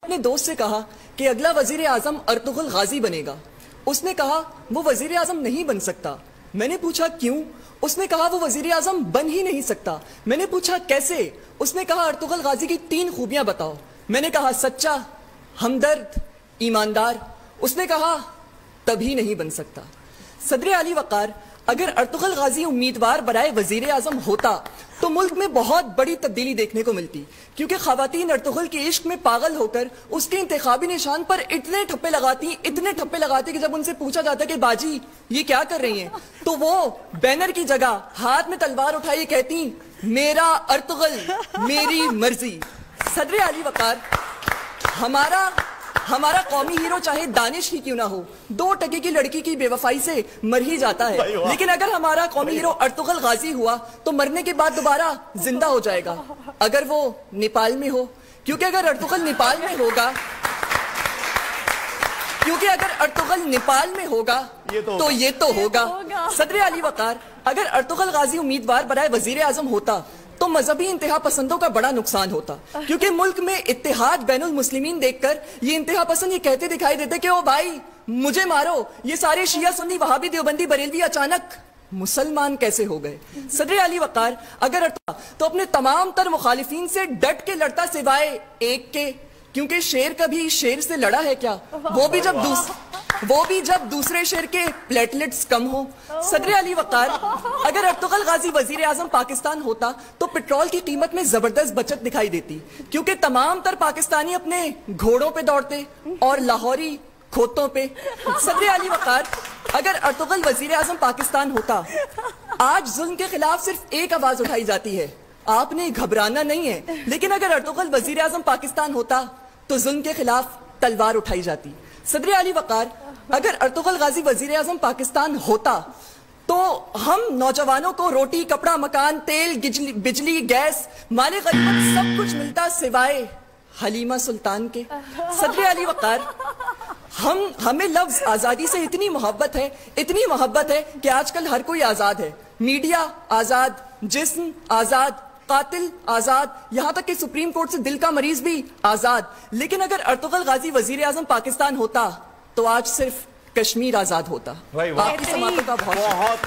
अपने दोस्त से कहा कि अगला वजीर आजम अर्तुगरुल गाजी बनेगा। उसने कहा वो वजीर आजम नहीं बन सकता। मैंने पूछा क्यों? उसने कहा वो वजीर आजम बन ही नहीं सकता। मैंने पूछा कैसे? उसने कहा अर्तुगरुल गाजी की 3 खूबियां बताओ। मैंने कहा सच्चा, हमदर्द, ईमानदार। उसने कहा तभी नहीं बन सकता। सदर आली वकार अगर अर्तुगरुल गाजी उम्मीदवार बराए वजीर आजम होता तो मुल्क में बहुत बड़ी तब्दीली देखने को मिलती, क्योंकि खवातीन अर्तुगरुल के इश्क में पागल होकर उसके इंतखाबी निशान पर इतने ठप्पे लगाती कि जब उनसे पूछा जाता कि बाजी ये क्या कर रही हैं, तो वो बैनर की जगह हाथ में तलवार उठाई कहती मेरा अर्तुगरुल मेरी मर्जी। सदर आली वकार हमारा कौमी हीरो चाहे दानिश ही क्यों ना हो, 2 टके की लड़की की बेवफाई से मर ही जाता है, लेकिन अगर हमारा कौमी हीरो अर्तुगरुल गाजी हुआ तो मरने के बाद दोबारा जिंदा हो जाएगा, अगर वो नेपाल में हो। क्योंकि अगर अर्तुगरुल नेपाल में होगा तो ये तो होगा। सदर आली वकार अगर अर्तुगरुल गाजी उम्मीदवार बराए वजीर आजम होता तो मजहबी इंतहा पसंदों का बड़ा नुकसान होता, क्योंकि मुल्क में इत्तेहाद बैनुल मुस्लिमीन देखकर ये इंतहा पसंद ये कहते दिखाई देते कि ओ भाई मुझे मारो, ये सारे शिया सुन्नी वहाबी देवबंदी बरेलवी अचानक मुसलमान कैसे हो गए। सदर आली वकार अगर तो अपने तमाम तर मुखालिफिन से डट के लड़ता सिवाय एक के, क्योंकि शेर कभी शेर से लड़ा है क्या, वो भी जब दूसरे शेर के प्लेटलेट्स कम हो। सदर अली वकार अगर अर्तुगरुल गाजी वजीर आजम पाकिस्तान होता तो पेट्रोल की कीमत में जबरदस्त बचत दिखाई देती, क्योंकि तमाम तर पाकिस्तानी अपने घोड़ों पे दौड़ते और लाहौरी खोतों पे। सदर अली वकार अगर अर्तुगरुल वजीर आजम पाकिस्तान होता, आज जुल्म के खिलाफ सिर्फ एक आवाज उठाई जाती है, आपने घबराना नहीं है, लेकिन अगर अर्तुगरुल वजीर आजम पाकिस्तान होता तो जुल्म के खिलाफ तलवार उठाई जाती। सदर अली वकार अगर अर्तुगरुल गाजी वजीर आजम पाकिस्तान होता तो हम नौजवानों को रोटी, कपड़ा, मकान, तेल, बिजली, गैस, माले गनीमत सब कुछ मिलता सिवाय हलीमा सुल्तान के। सदर अली वकार हमें लफ्ज आजादी से इतनी मोहब्बत है कि आजकल हर कोई आजाद है। मीडिया आजाद, जिस्म आजाद, कातिल आजाद, यहां तक कि सुप्रीम कोर्ट से दिल का मरीज भी आजाद। लेकिन अगर अर्तुगरुल गाजी वजीर आजम पाकिस्तान होता तो आज सिर्फ कश्मीर आजाद होता। आपकी समातों का बहुत